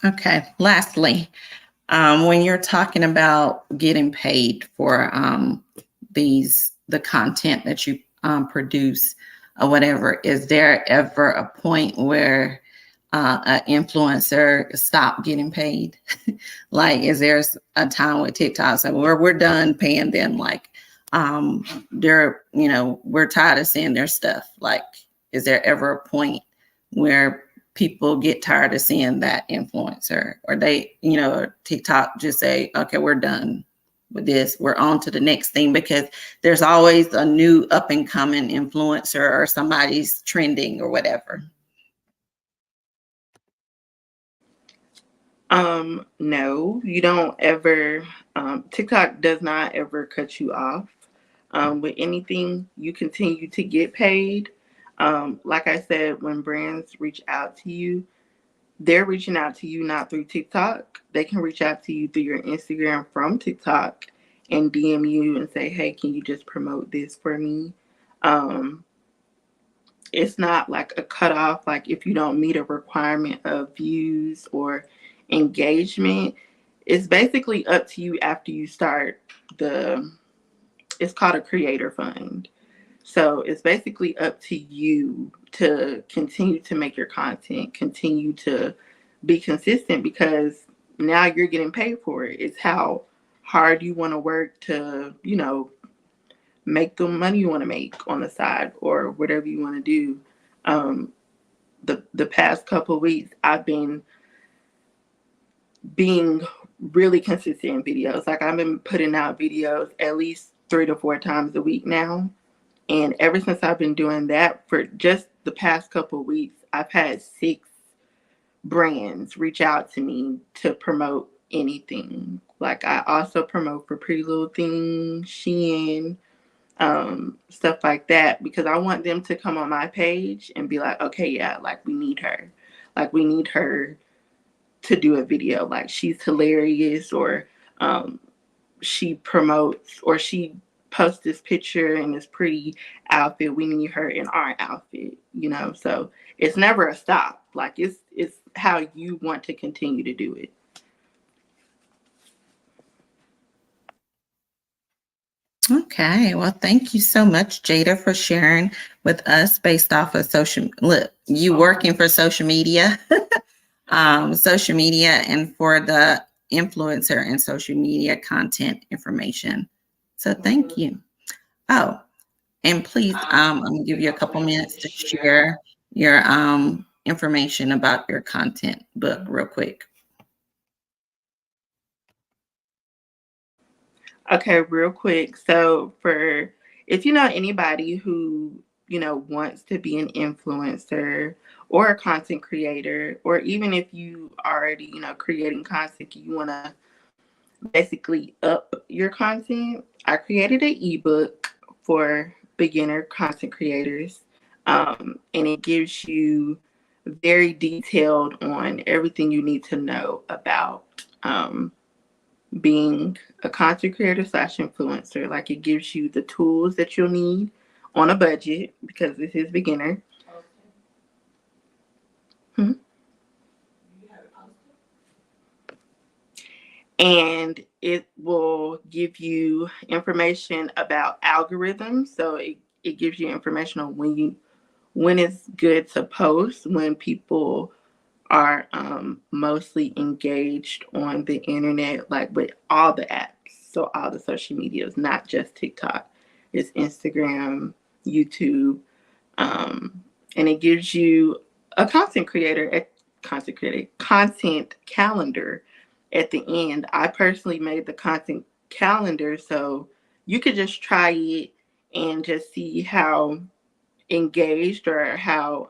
Okay. Lastly, when you're talking about getting paid for the content that you produce or whatever, is there ever a point where an influencer stop getting paid? Like, is there a time with TikTok where we're done paying them like we're tired of seeing their stuff. Like, is there ever a point where people get tired of seeing that influencer, or they, TikTok just say, okay, we're done with this, we're on to the next thing, because there's always a new up and coming influencer or somebody's trending or whatever? No, you don't ever, TikTok does not ever cut you off. With anything, you continue to get paid. Like I said, when brands reach out to you, they're reaching out to you not through TikTok. They can reach out to you through your Instagram from TikTok and DM you and say, hey, can you just promote this for me? It's not like a cutoff. Like, if you don't meet a requirement of views or engagement, it's basically up to you after you start it's called a creator fund. So it's basically up to you to continue to make your content, continue to be consistent, because now you're getting paid for it. It's how hard you want to work to, make the money you want to make on the side or whatever you want to do. The past couple of weeks, I've been being really consistent in videos. Like, I've been putting out videos at least 3 to 4 times a week now. And ever since I've been doing that, for just the past couple of weeks, I've had 6 brands reach out to me to promote anything. Like, I also promote for Pretty Little Thing, Shein, stuff like that, because I want them to come on my page and be like, okay, yeah, like, we need her. Like, we need her to do a video. Like, she's hilarious, or she promotes, or she posts this picture in this pretty outfit. We need her in our outfit, So it's never a stop. Like, it's how you want to continue to do it. Okay, well, thank you so much, Jada, for sharing with us based off of you working for social media, and for the influencer and social media content information. So thank you. Oh, and please, I'm gonna give you a couple minutes to share your information about your content book real quick. Okay, real quick. So if you know anybody who, wants to be an influencer or a content creator, or even if you already, creating content, you want to basically up your content, I created an ebook for beginner content creators. And it gives you very detailed on everything you need to know about being a content creator / influencer. Like, it gives you the tools that you'll need on a budget, because this is beginner. And it will give you information about algorithms. So it gives you information on when it's good to post, when people are mostly engaged on the internet, like with all the apps. So all the social medias, not just TikTok. It's Instagram, YouTube, and it gives you a content calendar at the end. I personally made the content calendar, so you could just try it and just see how engaged, or how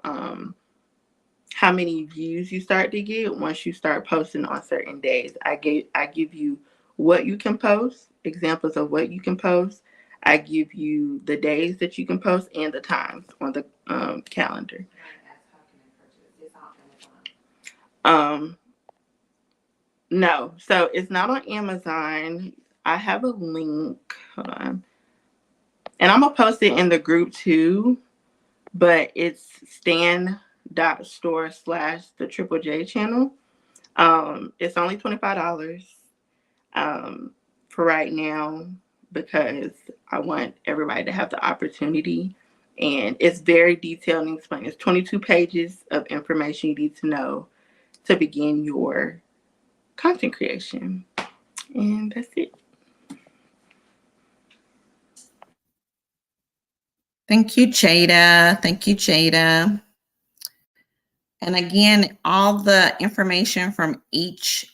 many views you start to get once you start posting on certain days. I give you what you can post, examples of what you can post. I give you the days that you can post and the times on the calendar. No, so it's not on Amazon. I have a link. Hold on. And I'm gonna post it in the group too, but it's stan.store/the Triple J channel. It's only $25 for right now, because I want everybody to have the opportunity. And it's very detailed and explained. It's 22 pages of information you need to know to begin your content creation. And that's it. Thank you, Jada. Thank you, Jada. And again, all the information from each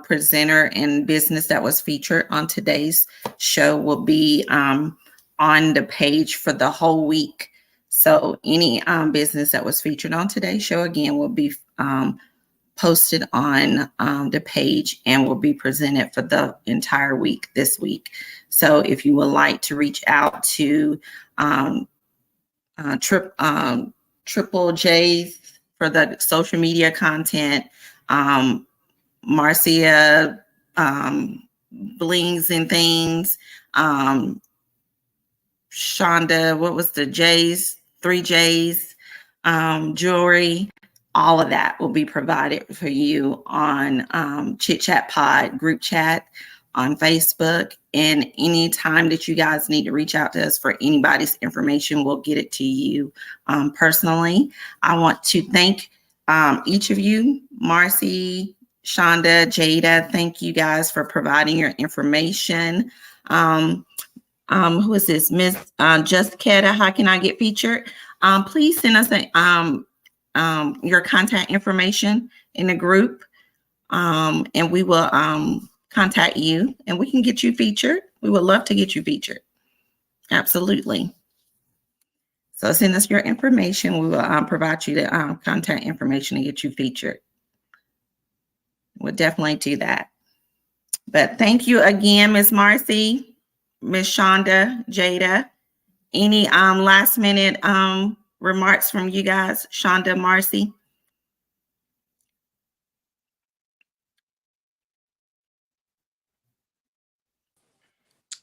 presenter and business that was featured on today's show will be on the page for the whole week. So any business that was featured on today's show, again, will be posted on the page and will be presented for the entire week this week. So if you would like to reach out to Triple J's for the social media content, Marcia Blings and Things, Shonda, what was the J's, 3J's, jewelry, all of that will be provided for you on Chit Chat Pod group chat on Facebook. And anytime that you guys need to reach out to us for anybody's information, we'll get it to you personally. I want to thank each of you, Marcy, Shonda, Jada. Thank you guys for providing your information. Who is this? Miss Just Keta, how can I get featured? Please send us your contact information in the group, and we will contact you and we can get you featured. We would love to get you featured. Absolutely. So send us your information. We will provide you the contact information to get you featured. We'll definitely do that. But thank you again, Miss Marcy, Miss Shonda, Jada. Any last minute remarks from you guys, Shonda, Marcy?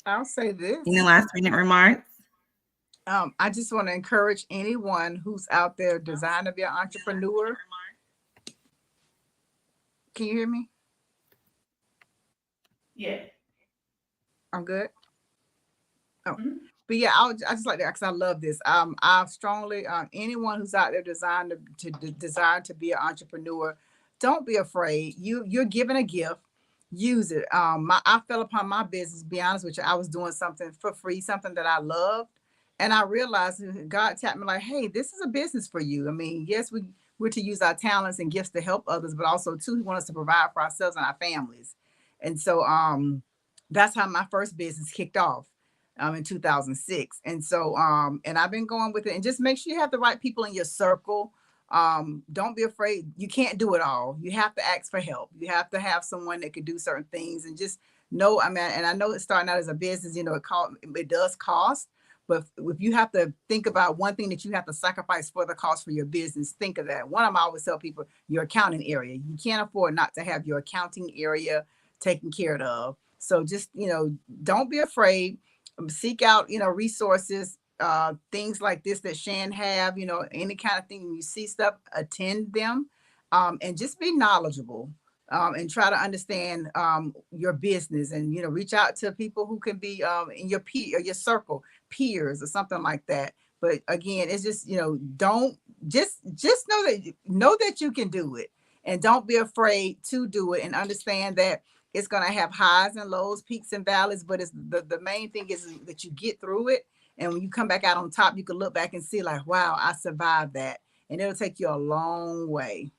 I'll say this. Any last minute remarks? I just want to encourage anyone who's out there desiring to be an entrepreneur. Can you hear me? Yeah. I'm good. Oh, but yeah, I just like that because I love this. I strongly anyone who's out there designed to desire to be an entrepreneur, don't be afraid. You're given a gift. Use it. I fell upon my business. Be honest with you, I was doing something for free, something that I loved, and I realized God tapped me like, "Hey, this is a business for you." I mean, yes, we're to use our talents and gifts to help others, but also too, He wants us to provide for ourselves and our families. And so, that's how my first business kicked off in 2006. And so, and I've been going with it. And just make sure you have the right people in your circle. Don't be afraid. You can't do it all. You have to ask for help. You have to have someone that can do certain things, and just know, I mean, and I know it's starting out as a business, you know, it does cost, but if you have to think about one thing that you have to sacrifice for the cost for your business, think of that. One of them, I always tell people, your accounting area. You can't afford not to have your accounting area taken care of. So just, you know, don't be afraid. Seek out, you know, resources, things like this that Shan have, you know, any kind of thing. When you see stuff, attend them, and just be knowledgeable, and try to understand your business, and, you know, reach out to people who can be in your peer or your circle, peers or something like that. But again, it's just, you know, don't just know that you can do it, and don't be afraid to do it, and understand that it's going to have highs and lows, peaks and valleys, but it's the main thing is that you get through it. And when you come back out on top, you can look back and see like, wow, I survived that. And it'll take you a long way.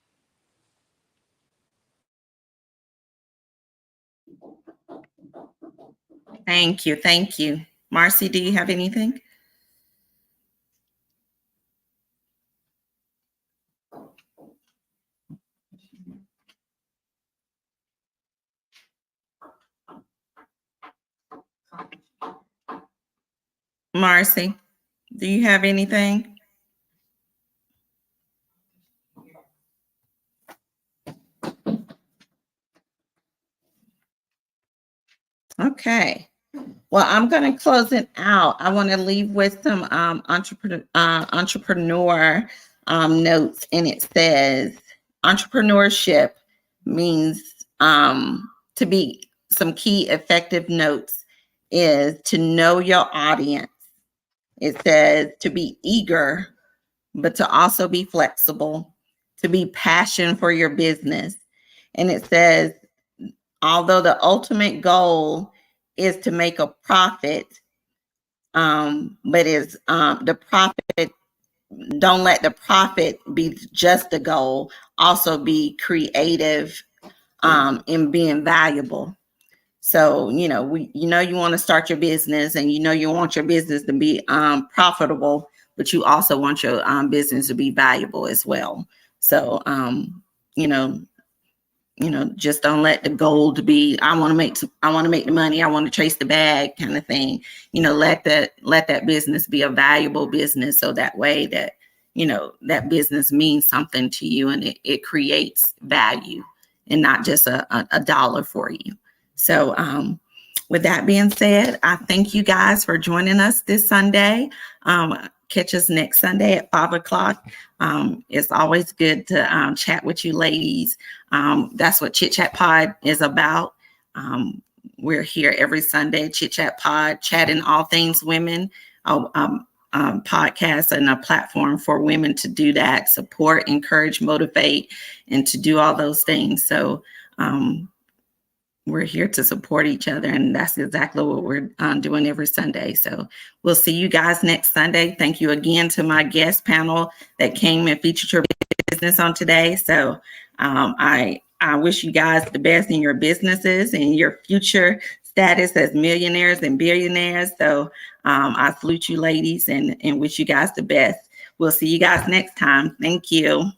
Thank you. Thank you. Marcy, do you have anything? Marcy, do you have anything? Okay. Well, I'm going to close it out. I want to leave with some entrepreneur notes, and it says entrepreneurship means to be some key effective notes is to know your audience. It says to be eager, but to also be flexible, to be passionate for your business. And it says, although the ultimate goal is to make a profit, but it's the profit. Don't let the profit be just the goal. Also be creative in being valuable. So, you know, you want to start your business, and you want your business to be profitable, but you also want your business to be valuable as well. So, you know, just don't let the goal to be, I want to make the money, I want to chase the bag kind of thing. Let that business be a valuable business, so that way that, that business means something to you, and it creates value and not just a dollar for you. So, with that being said, I thank you guys for joining us this Sunday. Catch us next Sunday at 5:00. It's always good to chat with you ladies. That's what Chit Chat Pod is about. We're here every Sunday, Chit Chat Pod, chatting all things women, podcast and a platform for women to do that, support, encourage, motivate, and to do all those things. So we're here to support each other, and that's exactly what we're doing every Sunday. So we'll see you guys next Sunday. Thank you again to my guest panel that came and featured your business on today. So I wish you guys the best in your businesses and your future status as millionaires and billionaires. So I salute you ladies and wish you guys the best. We'll see you guys next time. Thank you.